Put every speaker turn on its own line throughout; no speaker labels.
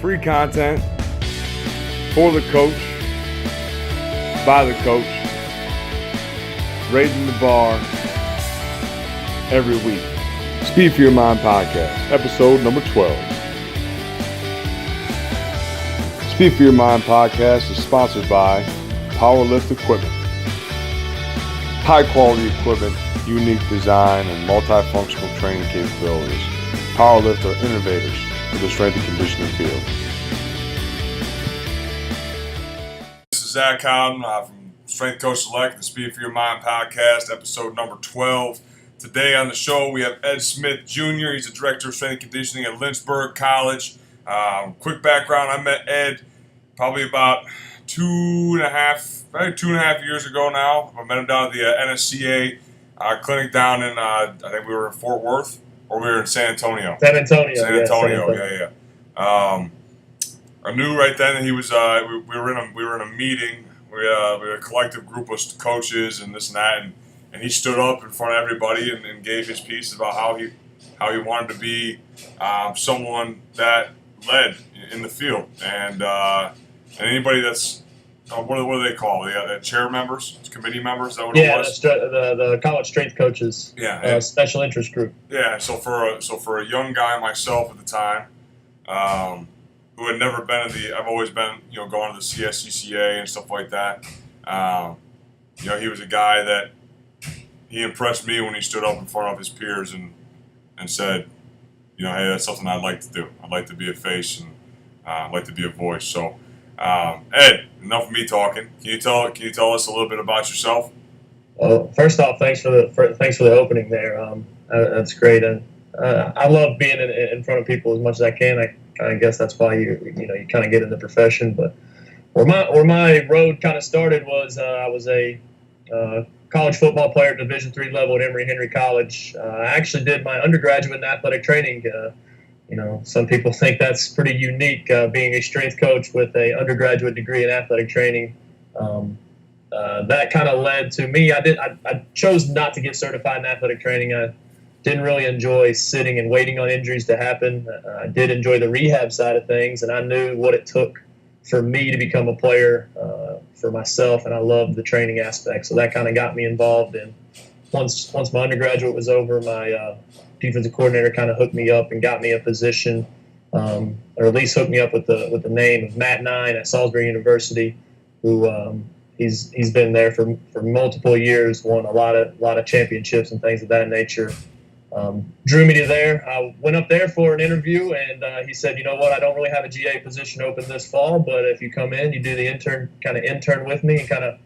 free content for the coach, by the coach, raising the bar every week. Speed for Your Mind podcast, episode number 12. Speed for Your Mind podcast is sponsored by Powerlift Equipment. High quality equipment, unique design, and multifunctional training capabilities. Powerlift are innovators for the strength and conditioning field. This is Zach Cowden from Strength Coach Select, the Speed for Your Mind podcast, episode number 12. Today on the show we have Ed Smith Jr. He's the director of strength and conditioning at Lynchburg College. Quick background: I met Ed probably about two and a half years ago now. I met him down at the NSCA clinic down in I think we were in Fort Worth, or we were in San Antonio.
San Antonio.
Yeah. I knew right then that he was. We were in a meeting. We had a collective group of coaches and this and that, and he stood up in front of everybody and gave his piece about how he wanted to be someone that led in the field, and anybody that's what do they call the chair members, committee members? Is that what it was?
Yeah, the college strength coaches.
Yeah,
special interest group.
Yeah, so for a young guy myself at the time, who had never been I've always been going to the CSCCA and stuff like that. He was a guy that he impressed me when he stood up in front of his peers and said, hey, that's something I'd like to do. I'd like to be a face and I'd like to be a voice. So, Ed, enough of me talking. Can you tell us a little bit about yourself?
Well, first off, thanks for the opening there. That's great, and I love being in front of people as much as I can. I kind of guess that's why you kind of get in the profession. But where my road kind of started was I was a college football player at Division III level at Emory-Henry College. I actually did my undergraduate in athletic training. Some people think that's pretty unique, being a strength coach with an undergraduate degree in athletic training. That kind of led to me. I chose not to get certified in athletic training. I didn't really enjoy sitting and waiting on injuries to happen. I did enjoy the rehab side of things, and I knew what it took for me to become a player for myself, and I loved the training aspect. So that kind of got me involved. And once my undergraduate was over, my defensive coordinator kind of hooked me up and got me a position, or at least hooked me up with the name of Matt Nine at Salisbury University, who he's been there for multiple years, won a lot of championships and things of that nature. Drew me to there. I went up there for an interview, and he said, "You know what? I don't really have a GA position open this fall, but if you come in, you do the intern with me, and kind of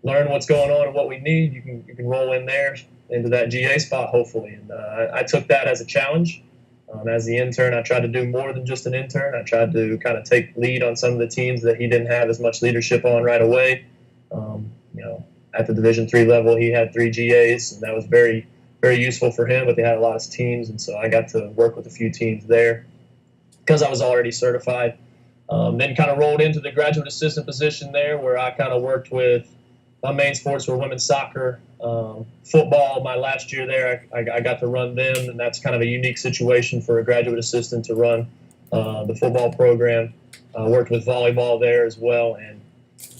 learn what's going on and what we need. You can roll in there into that GA spot, hopefully." And I took that as a challenge. As the intern, I tried to do more than just an intern. I tried to kind of take lead on some of the teams that he didn't have as much leadership on right away. At the Division III level, he had 3 GAs, and that was very, very useful for him, but they had a lot of teams, and so I got to work with a few teams there because I was already certified. Then kind of rolled into the graduate assistant position there, where I kind of worked with my main sports were women's soccer, football. My last year there, I got to run them, and that's kind of a unique situation for a graduate assistant to run the football program. Worked with volleyball there as well, and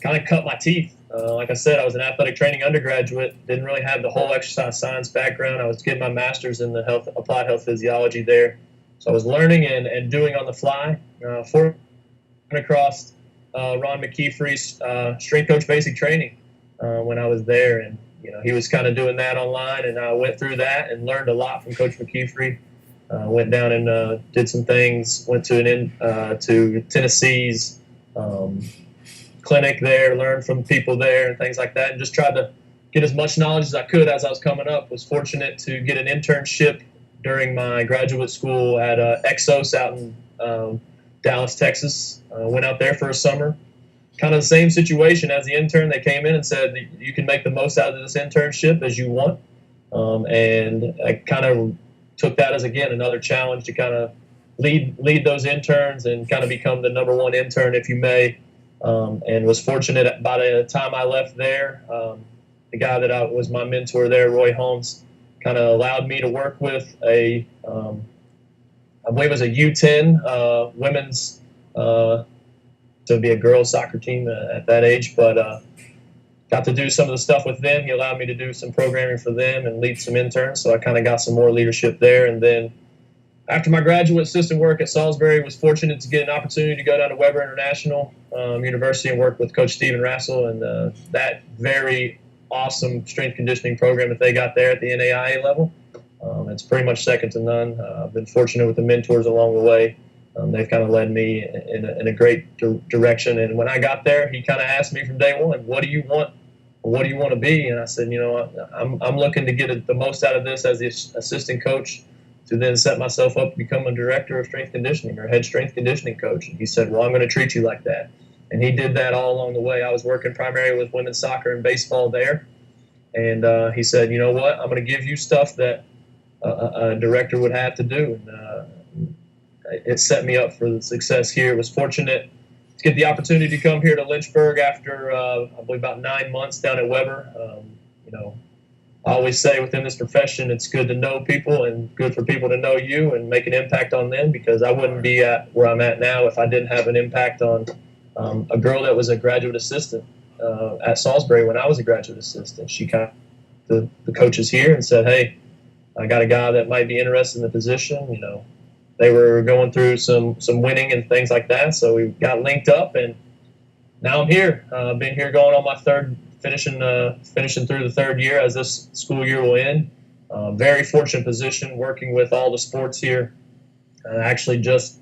kind of cut my teeth. Like I said, I was an athletic training undergraduate, didn't really have the whole exercise science background. I was getting my master's in the applied health physiology there. So I was learning and doing on the fly. Across Ron McKeefrey's strength coach basic training when I was there. And, he was kind of doing that online, and I went through that and learned a lot from Coach McKeefrey. Went down and did some things, went to Tennessee's clinic there, learned from people there and things like that, and just tried to get as much knowledge as I could as I was coming up. Was fortunate to get an internship during my graduate school at Exos out in Dallas, Texas. Went out there for a summer. Kind of the same situation as the intern. They came in and said, "You can make the most out of this internship as you want." And I kind of took that as, again, another challenge to kind of lead those interns and kind of become the number one intern, if you may. And was fortunate by the time I left there, the guy that was my mentor there, Roy Holmes, kind of allowed me to work with I believe it was a U10 women's to be a girls soccer team at that age, but got to do some of the stuff with them. He allowed me to do some programming for them and lead some interns, so I kind of got some more leadership there. And then after my graduate assistant work at Salisbury, was fortunate to get an opportunity to go down to Weber International University and work with Coach Steven Rassel and that very awesome strength conditioning program that they got there at the NAIA level. It's pretty much second to none. I've been fortunate with the mentors along the way. They've kind of led me in a great direction. And when I got there, he kind of asked me from day one, "What do you want? What do you want to be?" And I said, I'm looking to get the most out of this as the assistant coach, to then set myself up to become a director of strength conditioning or head strength conditioning coach. And he said, "Well, I'm going to treat you like that." And he did that all along the way. I was working primarily with women's soccer and baseball there. And he said, "You know what? I'm going to give you stuff that a director would have to do." And it set me up for the success here. Was fortunate to get the opportunity to come here to Lynchburg after, I believe, about 9 months down at Weber. I always say within this profession, it's good to know people and good for people to know you and make an impact on them, because I wouldn't be at where I'm at now if I didn't have an impact on a girl that was a graduate assistant at Salisbury when I was a graduate assistant. She got the coaches here and said, "Hey, I got a guy that might be interested in the position." They were going through some winning and things like that, so we got linked up, and now I'm here. I've been here going on my finishing through the third year as this school year will end. Very fortunate position working with all the sports here. Actually just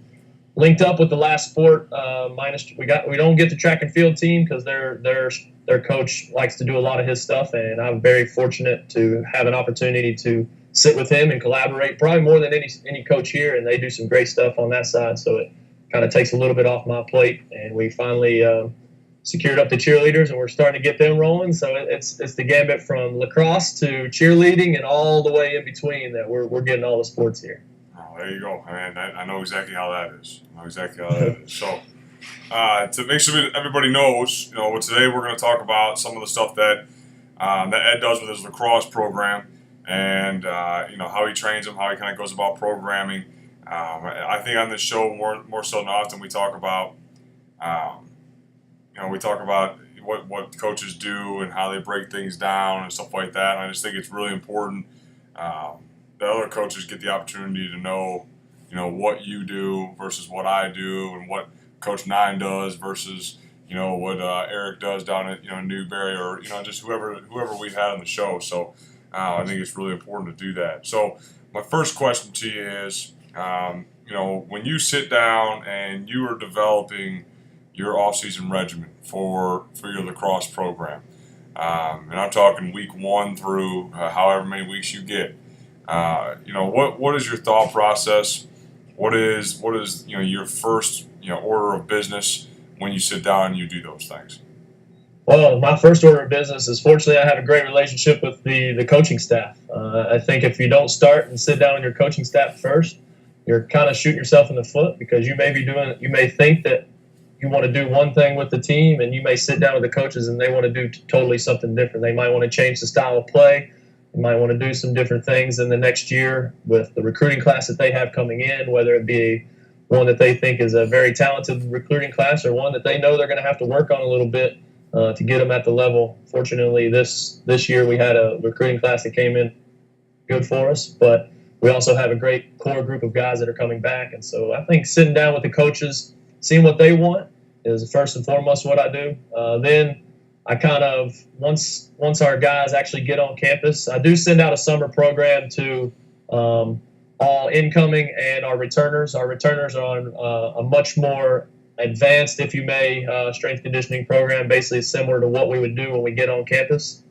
linked up with the last sport, minus we don't get the track and field team because their coach likes to do a lot of his stuff, and I'm very fortunate to have an opportunity to sit with him and collaborate probably more than any coach here, and they do some great stuff on that side, so it kind of takes a little bit off my plate. And we finally secured up the cheerleaders, and we're starting to get them rolling. So it's the gambit from lacrosse to cheerleading and all the way in between that we're getting all the sports here.
Oh, there you go, man. I know exactly how that is. So to make sure everybody knows, today we're going to talk about some of the stuff that Ed does with his lacrosse program, and how he trains them, how he kind of goes about programming. I think on this show more so than often we talk about what coaches do and how they break things down and stuff like that. And I just think it's really important that other coaches get the opportunity to know what you do versus what I do, and what Coach Nine does versus what Eric does down at Newberry, or just whoever we've had on the show. So I think it's really important to do that. So my first question to you is, when you sit down and you are developing your off-season regimen for your lacrosse program, and I'm talking week 1 through however many weeks you get, what is your thought process? What is your first order of business when you sit down and you do those things?
Well, my first order of business is, fortunately, I have a great relationship with the coaching staff. I think if you don't start and sit down with your coaching staff first, you're kind of shooting yourself in the foot, because you may think that you want to do one thing with the team, and you may sit down with the coaches and they want to do totally something different. They might want to change the style of play. They might want to do some different things in the next year with the recruiting class that they have coming in, whether it be one that they think is a very talented recruiting class, or one that they know they're going to have to work on a little bit to get them at the level. Fortunately, this year we had a recruiting class that came in good for us, but we also have a great core group of guys that are coming back. And so I think sitting down with the coaches, seeing what they want, is first and foremost what I do. Then I kind of, once our guys actually get on campus, I do send out a summer program to all incoming and our returners. Our returners are on a much more advanced, if you may, strength conditioning program, basically similar to what we would do when we get on campus.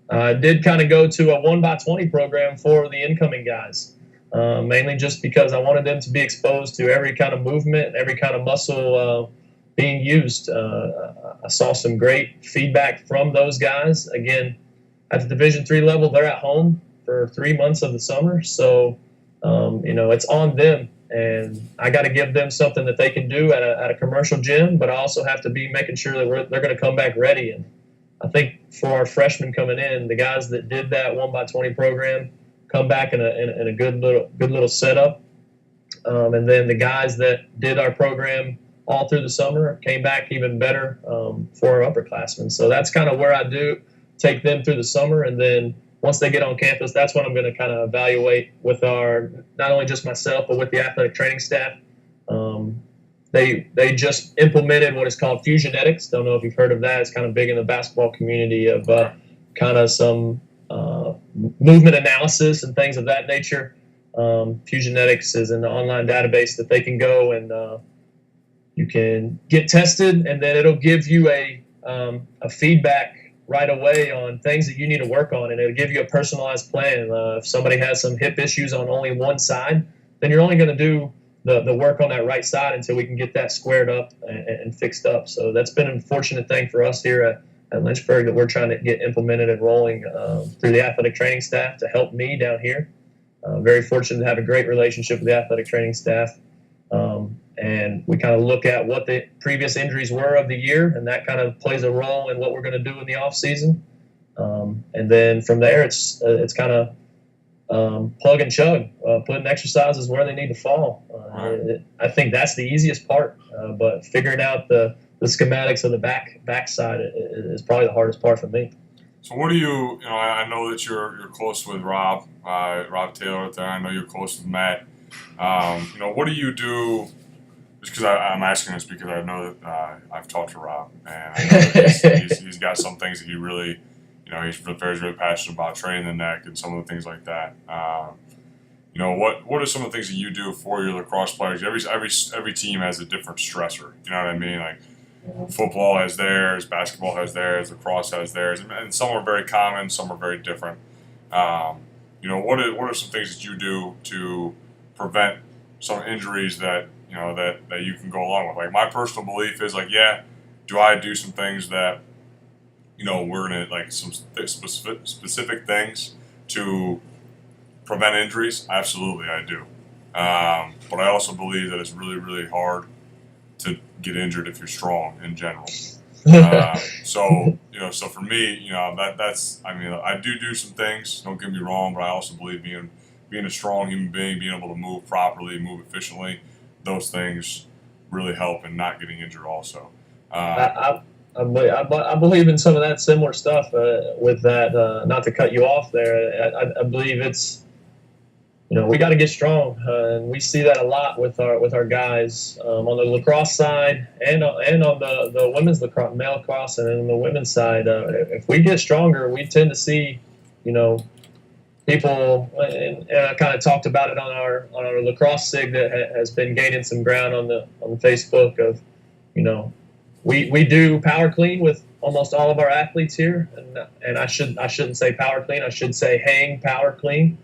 I did kind of go to a 1x20 program for the incoming guys, mainly just because I wanted them to be exposed to every kind of movement, every kind of muscle being used. I saw some great feedback from those guys. Again, at the Division III level, they're at home for 3 months of the summer, so it's on them, and I got to give them something that they can do at a commercial gym, but I also have to be making sure that they're going to come back ready. And I think for our freshmen coming in, the guys that did that 1x20 program come back in a good little setup, and then the guys that did our program all through the summer. Came back even better for our upperclassmen. So that's kind of where I do take them through the summer, and then once they get on campus, that's when I'm going to kind of evaluate with our, not only just myself, but with the athletic training staff. Um, they just implemented what is called Fusionetics. Don't know if you've heard of that. It's kind of big in the basketball community of kind of some movement analysis and things of that nature. Fusionetics is an online database that they can go and you can get tested, and then it'll give you a feedback right away on things that you need to work on, and it'll give you a personalized plan. If somebody has some hip issues on only one side, then you're only going to do the work on that right side until we can get that squared up and fixed up. So that's been a fortunate thing for us here at Lynchburg that we're trying to get implemented and rolling through the athletic training staff to help me down here. Very fortunate to have a great relationship with the athletic training staff. And we kind of look at what the previous injuries were of the year, and that kind of plays a role in what we're going to do in the off season. And then from there, it's kind of plug and chug, putting exercises where they need to fall. I think that's the easiest part, but figuring out the schematics of the backside is probably the hardest part for me.
So what do you know? I know that you're close with Rob Taylor out there. I know you're close with Matt. What do you do? Just because I'm asking this because I know that I've talked to Rob, and I know that he's got some things that he really, he's very passionate about, training the neck and some of the things like that. What are some of the things that you do for your lacrosse players? Every team has a different stressor. You know what I mean? Like football has theirs, basketball has theirs, lacrosse has theirs, and some are very common, some are very different. What are some things that you do to prevent some injuries that that you can go along with? Like my personal belief is do I do some things that we're gonna like some specific things to prevent injuries? Absolutely, I do. But I also believe that it's really, really hard to get injured if you're strong in general. So for me, I do some things. Don't get me wrong, but I also believe being a strong human being, being able to move properly, move efficiently, those things really help in not getting injured. Also,
I believe in some of that similar stuff with that. Not to cut you off there, I believe it's we got to get strong, and we see that a lot with our guys on the lacrosse side and on the women's lacrosse, male lacrosse, and on the women's side. If we get stronger, we tend to see people, and I kind of talked about it on our lacrosse sig that has been gaining some ground on the Facebook of we do power clean with almost all of our athletes here, and I shouldn't say power clean, I should say hang power clean.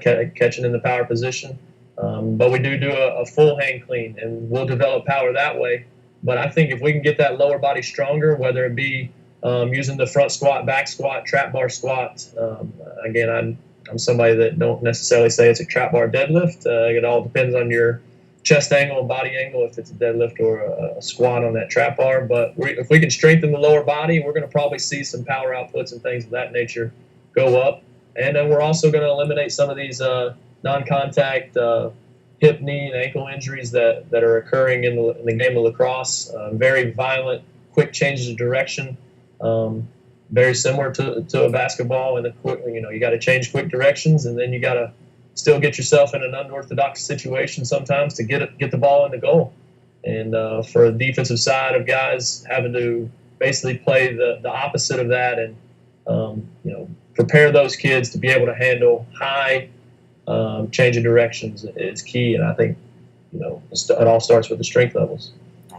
Catching in the power position. But we do a full hang clean, and we'll develop power that way. But I think if we can get that lower body stronger, whether it be using the front squat, back squat, trap bar squat. Again, I'm somebody that don't necessarily say it's a trap bar deadlift. It all depends on your chest angle and body angle, if it's a deadlift or a squat on that trap bar. But if we can strengthen the lower body, we're going to probably see some power outputs and things of that nature go up. And then we're also going to eliminate some of these non-contact hip, knee, and ankle injuries that are occurring in the game of lacrosse. Very violent, quick changes of direction, very similar to a basketball. And you got to change quick directions, and then you got to still get yourself in an unorthodox situation sometimes to get the ball in the goal. And for the defensive side of guys having to basically play the opposite of that, and prepare those kids to be able to handle high change of directions is key. And I think, it all starts with the strength levels.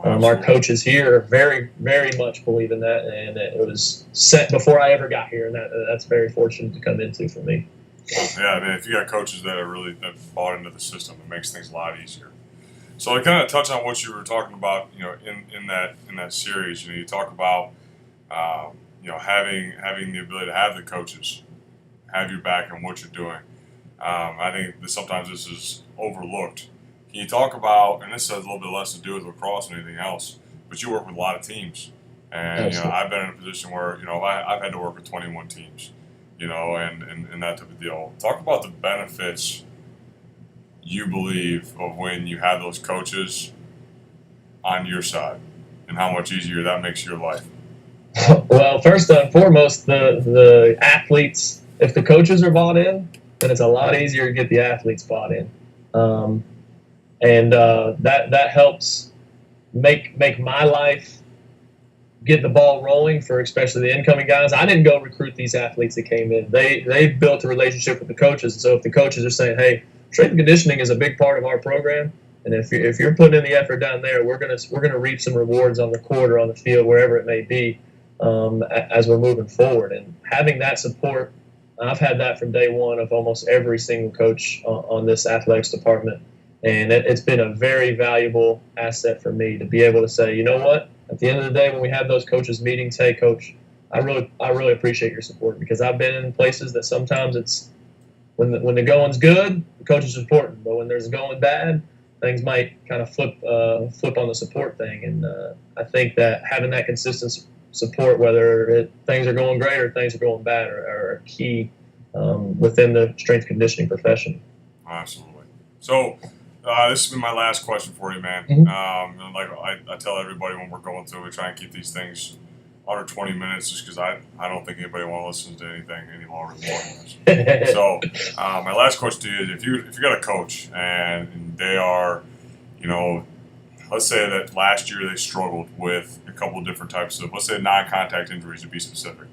Our coaches here very, very much believe in that, and it was set before I ever got here, and that's very fortunate to come into for me.
Yeah, I mean, if you got coaches that are really bought into the system, it makes things a lot easier. So to kind of touch on what you were talking about, in that series, you talk about having the ability to have the coaches have your back on what you're doing. I think that sometimes this is overlooked. Can you talk about, and this has a little bit less to do with lacrosse than anything else, but you work with a lot of teams, and I've been in a position where I've had to work with 21 teams, and that type of deal. Talk about the benefits you believe of when you have those coaches on your side, and how much easier that makes your life?
Well, first and foremost, the athletes. If the coaches are bought in, then it's a lot easier to get the athletes bought in, um, and that helps make my life get the ball rolling for especially the incoming guys. I didn't go recruit these athletes that came in. They built a relationship with the coaches. So if the coaches are saying, "Hey, strength and conditioning is a big part of our program," and if you're putting in the effort down there, we're gonna reap some rewards on the court or on the field, wherever it may be, as we're moving forward. And having that support, I've had that from day one of almost every single coach on this athletics department, and it's been a very valuable asset for me to be able to say, you know what, at the end of the day, when we have those coaches meetings, hey, coach, I really appreciate your support, because I've been in places that sometimes it's when the going's good, the coach is important, but when there's going bad, things might kind of flip on the support thing. And I think that having that consistent support, whether things are going great or things are going bad, are key within the strength conditioning profession.
Absolutely. So this has been my last question for you, man.
Mm-hmm.
And like I tell everybody when we're going through, we try and keep these things under 20 minutes, just because I don't think anybody wants to listen to anything any longer than 20 minutes. So my last question to you is, if you got a coach and they are, let's say that last year they struggled with a couple of different types of, let's say, non-contact injuries to be specific,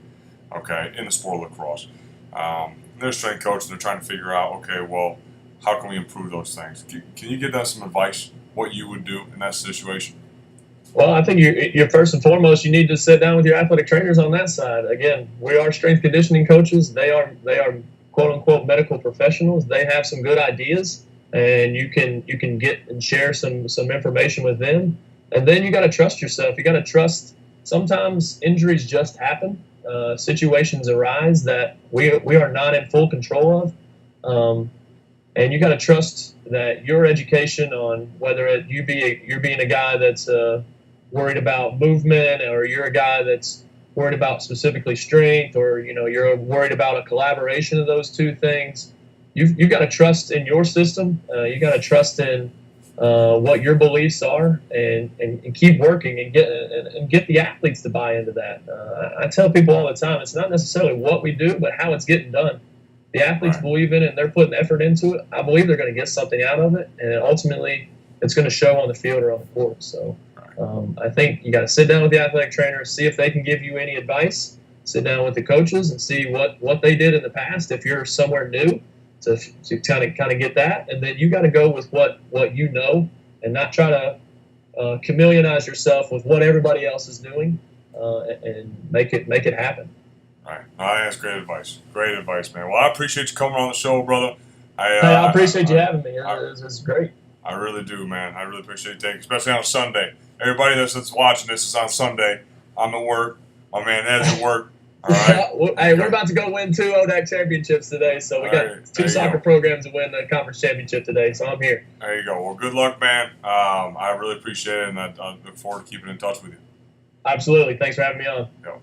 okay, in the sport of lacrosse. They're a strength coach and they're trying to figure out, okay, well, how can we improve those things? Can you give them some advice, what you would do in that situation?
Well, I think you're first and foremost, you need to sit down with your athletic trainers on that side. Again, we are strength conditioning coaches. They are quote unquote medical professionals. They have some good ideas, and you can get and share some information with them. And then you got to trust yourself. You got to trust. Sometimes injuries just happen. Situations arise that we are not in full control of. And you got to trust that your education on whether you're being a guy that's worried about movement, or you're a guy that's worried about specifically strength, or you're worried about a collaboration of those two things. You've got to trust in your system. You got to trust in what your beliefs are, and keep working and get the athletes to buy into that. I tell people all the time, it's not necessarily what we do, but how it's getting done. The athletes believe in it and they're putting effort into it. I believe they're going to get something out of it, and ultimately it's going to show on the field or on the court. So I think you got to sit down with the athletic trainers, see if they can give you any advice. Sit down with the coaches and see what they did in the past. If you're somewhere new, to kind of get that, and then you got to go with what you know, and not try to chameleonize yourself with what everybody else is doing, and make it happen.
All right. That's great advice. Great advice, man. Well, I appreciate you coming on the show, brother.
I appreciate you having me. It's great.
I really do, man. I really appreciate you taking, especially on a Sunday. Everybody that's watching this is on Sunday. I'm at work. My man Ed's at work. All right.
Hey, we're about to go win 2 ODAC championships today, so we got 2 soccer programs to win the conference championship today, so I'm here.
There you go. Well, good luck, man. I really appreciate it, and I look forward to keeping in touch with you.
Absolutely. Thanks for having me on.
Yep.